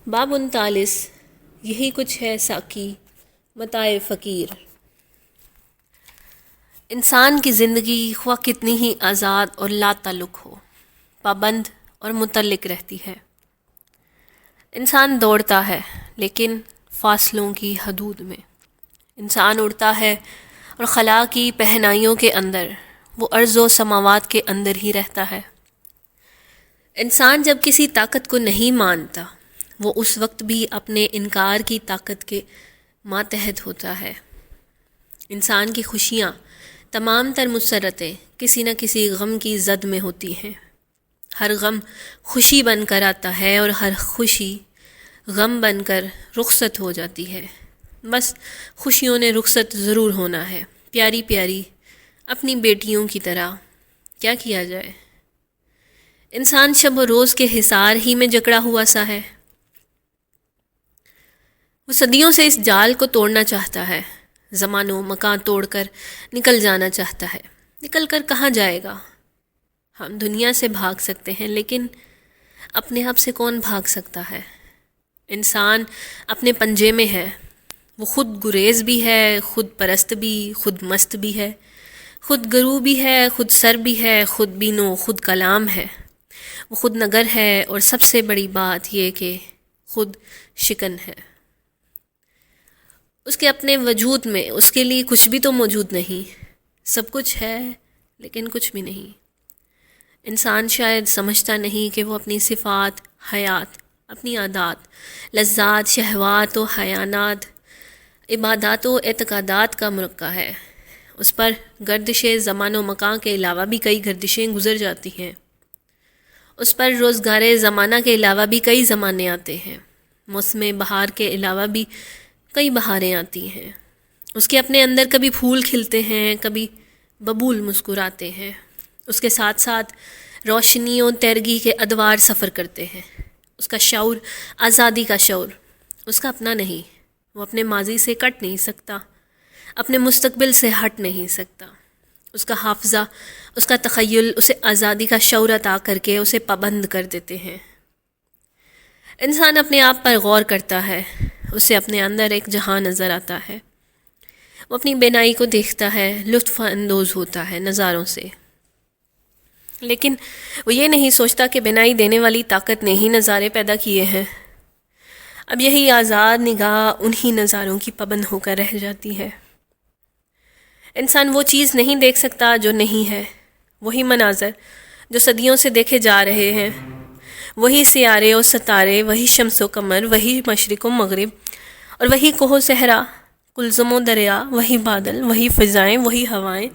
باب 39 یہی کچھ ہے ساقی متاع فقیر۔ انسان کی زندگی خواہ کتنی ہی آزاد اور لا تعلق ہو، پابند اور متعلق رہتی ہے۔ انسان دوڑتا ہے لیکن فاصلوں کی حدود میں، انسان اڑتا ہے اور خلا کی پہنائیوں کے اندر، وہ ارض و سماوات کے اندر ہی رہتا ہے۔ انسان جب کسی طاقت کو نہیں مانتا، وہ اس وقت بھی اپنے انکار کی طاقت کے ماتحت ہوتا ہے۔ انسان کی خوشیاں، تمام تر مسرتیں کسی نہ کسی غم کی زد میں ہوتی ہیں۔ ہر غم خوشی بن کر آتا ہے اور ہر خوشی غم بن کر رخصت ہو جاتی ہے۔ بس خوشیوں نے رخصت ضرور ہونا ہے، پیاری پیاری اپنی بیٹیوں کی طرح۔ کیا کیا جائے؟ انسان شب و روز کے حصار ہی میں جکڑا ہوا سا ہے۔ وہ صدیوں سے اس جال کو توڑنا چاہتا ہے، زمان و مکان توڑ کر نکل جانا چاہتا ہے۔ نکل کر کہاں جائے گا؟ ہم دنیا سے بھاگ سکتے ہیں لیکن اپنے آپ سے کون بھاگ سکتا ہے؟ انسان اپنے پنجے میں ہے، وہ خود گریز بھی ہے، خود پرست بھی، خود مست بھی ہے، خود گرو بھی ہے، خود سر بھی ہے، خود بینو، خود کلام ہے، وہ خود نگر ہے، اور سب سے بڑی بات یہ کہ خود شکن ہے۔ اس کے اپنے وجود میں اس کے لیے کچھ بھی تو موجود نہیں، سب کچھ ہے لیکن کچھ بھی نہیں۔ انسان شاید سمجھتا نہیں کہ وہ اپنی صفات، حیات، اپنی عادات، لذات، شہوات و حیانات، عبادات و اعتقادات کا مرقع ہے۔ اس پر گردش زمان و مکان کے علاوہ بھی کئی گردشیں گزر جاتی ہیں۔ اس پر روزگار زمانہ کے علاوہ بھی کئی زمانے آتے ہیں۔ موسم بہار کے علاوہ بھی کئی بہاریں آتی ہیں۔ اس کے اپنے اندر کبھی پھول کھلتے ہیں، کبھی ببول مسکراتے ہیں۔ اس کے ساتھ ساتھ روشنی و تیرگی کے ادوار سفر کرتے ہیں۔ اس کا شعور آزادی کا شعور، اس کا اپنا نہیں۔ وہ اپنے ماضی سے کٹ نہیں سکتا، اپنے مستقبل سے ہٹ نہیں سکتا۔ اس کا حافظہ، اس کا تخیل اسے آزادی کا شعور عطا کر کے اسے پابند کر دیتے ہیں۔ انسان اپنے آپ پر غور کرتا ہے، اسے اپنے اندر ایک جہاں نظر آتا ہے۔ وہ اپنی بینائی کو دیکھتا ہے، لطف اندوز ہوتا ہے نظاروں سے، لیکن وہ یہ نہیں سوچتا کہ بینائی دینے والی طاقت نے ہی نظارے پیدا کیے ہیں۔ اب یہی آزاد نگاہ انہی نظاروں کی پابند ہو کر رہ جاتی ہے۔ انسان وہ چیز نہیں دیکھ سکتا جو نہیں ہے، وہی مناظر جو صدیوں سے دیکھے جا رہے ہیں، وہی سیارے اور ستارے، وہی شمس و قمر، وہی مشرق و مغرب، اور وہی کوہ و صحرا، کلزم و دریا، وہی بادل، وہی فضائیں، وہی ہوائیں،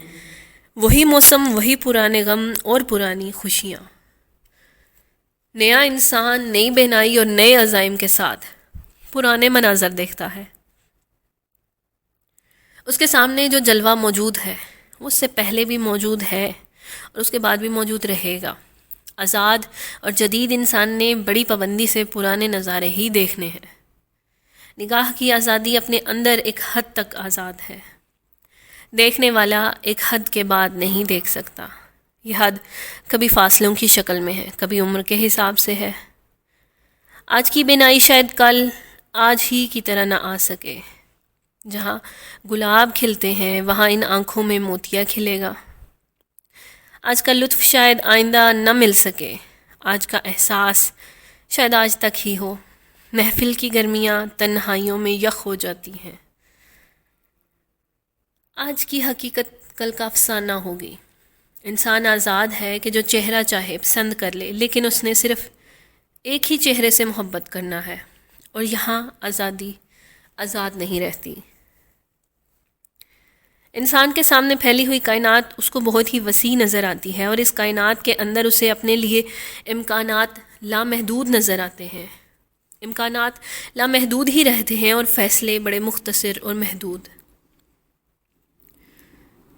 وہی موسم، وہی پرانے غم اور پرانی خوشیاں۔ نیا انسان نئی بینائی اور نئے عزائم کے ساتھ پرانے مناظر دیکھتا ہے۔ اس کے سامنے جو جلوہ موجود ہے وہ اس سے پہلے بھی موجود ہے اور اس کے بعد بھی موجود رہے گا۔ آزاد اور جدید انسان نے بڑی پابندی سے پرانے نظارے ہی دیکھنے ہیں۔ نگاہ کی آزادی اپنے اندر ایک حد تک آزاد ہے۔ دیکھنے والا ایک حد کے بعد نہیں دیکھ سکتا۔ یہ حد کبھی فاصلوں کی شکل میں ہے، کبھی عمر کے حساب سے ہے۔ آج کی بینائی شاید کل آج ہی کی طرح نہ آ سکے۔ جہاں گلاب کھلتے ہیں وہاں ان آنکھوں میں موتیا کھلے گا۔ آج کا لطف شاید آئندہ نہ مل سکے، آج کا احساس شاید آج تک ہی ہو۔ محفل کی گرمیاں تنہائیوں میں یخ ہو جاتی ہیں۔ آج کی حقیقت کل کا افسانہ ہوگی۔ انسان آزاد ہے کہ جو چہرہ چاہے پسند کر لے، لیکن اس نے صرف ایک ہی چہرے سے محبت کرنا ہے، اور یہاں آزادی آزاد نہیں رہتی۔ انسان کے سامنے پھیلی ہوئی کائنات اس کو بہت ہی وسیع نظر آتی ہے، اور اس کائنات کے اندر اسے اپنے لیے امکانات لامحدود نظر آتے ہیں۔ امکانات لامحدود ہی رہتے ہیں اور فیصلے بڑے مختصر اور محدود۔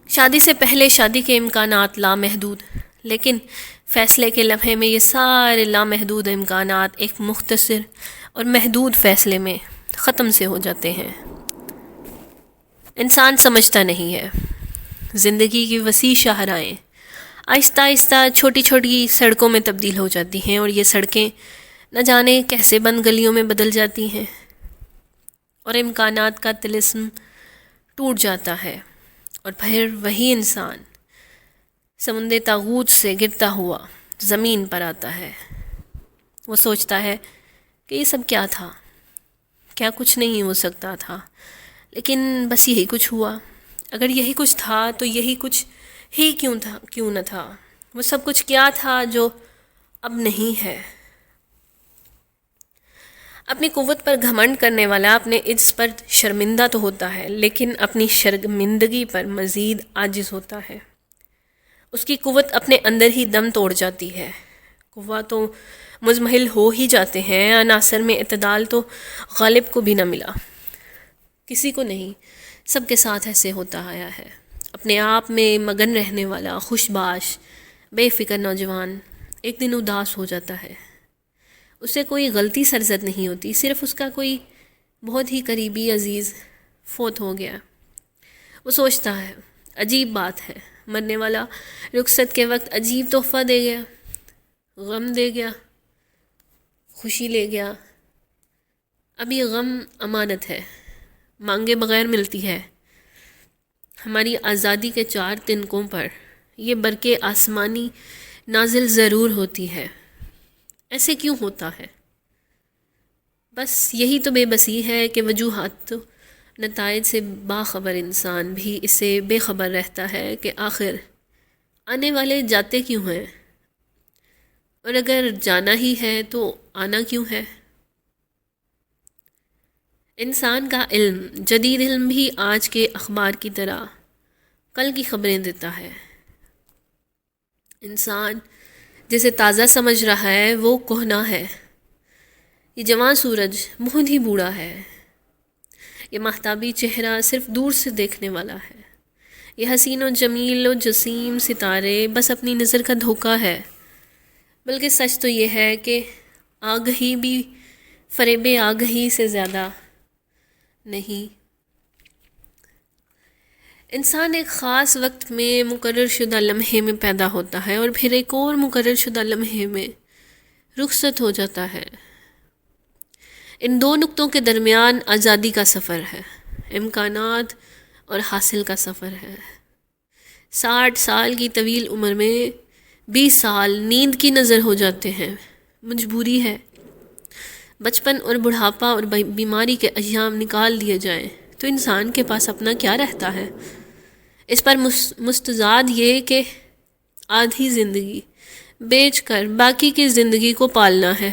شادی سے پہلے شادی کے امکانات لامحدود، لیکن فیصلے کے لمحے میں یہ سارے لامحدود امکانات ایک مختصر اور محدود فیصلے میں ختم سے ہو جاتے ہیں۔ انسان سمجھتا نہیں ہے۔ زندگی کی وسیع شاہراہیں آہستہ آہستہ چھوٹی چھوٹی سڑکوں میں تبدیل ہو جاتی ہیں، اور یہ سڑکیں نہ جانے کیسے بند گلیوں میں بدل جاتی ہیں، اور امکانات کا طلسم ٹوٹ جاتا ہے، اور پھر وہی انسان سمندر طاغوت سے گرتا ہوا زمین پر آتا ہے۔ وہ سوچتا ہے کہ یہ سب کیا تھا، کیا کچھ نہیں ہو سکتا تھا، لیکن بس یہی کچھ ہوا۔ اگر یہی کچھ تھا تو یہی کچھ ہی کیوں نہ تھا؟ وہ سب کچھ کیا تھا جو اب نہیں ہے؟ اپنی قوت پر گھمنڈ کرنے والا اپنے عجز پر شرمندہ تو ہوتا ہے، لیکن اپنی شرمندگی پر مزید عاجز ہوتا ہے۔ اس کی قوت اپنے اندر ہی دم توڑ جاتی ہے۔ قوہ تو مزمحل ہو ہی جاتے ہیں، عناصر میں اعتدال تو غالب کو بھی نہ ملا، کسی کو نہیں، سب کے ساتھ ایسے ہوتا آیا ہے۔ اپنے آپ میں مگن رہنے والا خوش باش بے فکر نوجوان ایک دن اداس ہو جاتا ہے۔ اسے کوئی غلطی سرزد نہیں ہوتی، صرف اس کا کوئی بہت ہی قریبی عزیز فوت ہو گیا۔ وہ سوچتا ہے عجیب بات ہے، مرنے والا رخصت کے وقت عجیب تحفہ دے گیا، غم دے گیا، خوشی لے گیا۔ اب یہ غم امانت ہے، مانگے بغیر ملتی ہے۔ ہماری آزادی کے 4 تنکوں پر یہ برقِ آسمانی نازل ضرور ہوتی ہے۔ ایسے کیوں ہوتا ہے؟ بس یہی تو بے بسی ہے کہ وجوہات نتائج سے باخبر انسان بھی اس سے بے خبر رہتا ہے کہ آخر آنے والے جاتے کیوں ہیں، اور اگر جانا ہی ہے تو آنا کیوں ہے؟ انسان کا علم، جدید علم بھی آج کے اخبار کی طرح کل کی خبریں دیتا ہے۔ انسان جسے تازہ سمجھ رہا ہے وہ کہنا ہے۔ یہ جوان سورج بہت ہی بوڑھا ہے، یہ مہتابی چہرہ صرف دور سے دیکھنے والا ہے، یہ حسین و جمیل و جسیم ستارے بس اپنی نظر کا دھوکہ ہے۔ بلکہ سچ تو یہ ہے کہ آگہی بھی فریب آگہی سے زیادہ نہیں۔ انسان ایک خاص وقت میں مقرر شدہ لمحے میں پیدا ہوتا ہے اور پھر ایک اور مقرر شدہ لمحے میں رخصت ہو جاتا ہے۔ ان 2 نقطوں کے درمیان آزادی کا سفر ہے، امکانات اور حاصل کا سفر ہے۔ 60 سال کی طویل عمر میں 20 سال نیند کی نظر ہو جاتے ہیں۔ مجبوری ہے، بچپن اور بڑھاپا اور بیماری کے ایام نکال دیے جائیں تو انسان کے پاس اپنا کیا رہتا ہے؟ اس پر مستزاد یہ کہ آدھی زندگی بیچ کر باقی کی زندگی کو پالنا ہے۔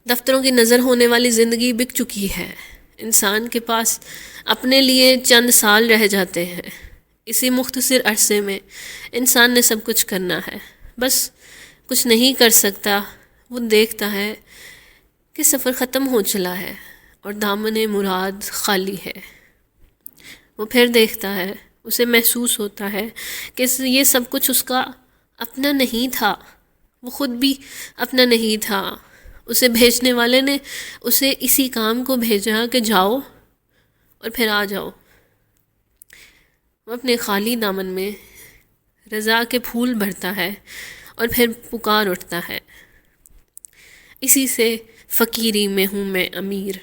دفتروں کی نظر ہونے والی زندگی بک چکی ہے، انسان کے پاس اپنے لیے چند سال رہ جاتے ہیں۔ اسی مختصر عرصے میں انسان نے سب کچھ کرنا ہے، بس کچھ نہیں کر سکتا۔ وہ دیکھتا ہے کہ سفر ختم ہو چلا ہے اور دامن مراد خالی ہے۔ وہ پھر دیکھتا ہے، اسے محسوس ہوتا ہے کہ یہ سب کچھ اس کا اپنا نہیں تھا، وہ خود بھی اپنا نہیں تھا۔ اسے بھیجنے والے نے اسے اسی کام کو بھیجا کہ جاؤ اور پھر آ جاؤ۔ وہ اپنے خالی دامن میں رضا کے پھول بھرتا ہے اور پھر پکار اٹھتا ہے، اسی سے فقیری میں ہوں میں امیر۔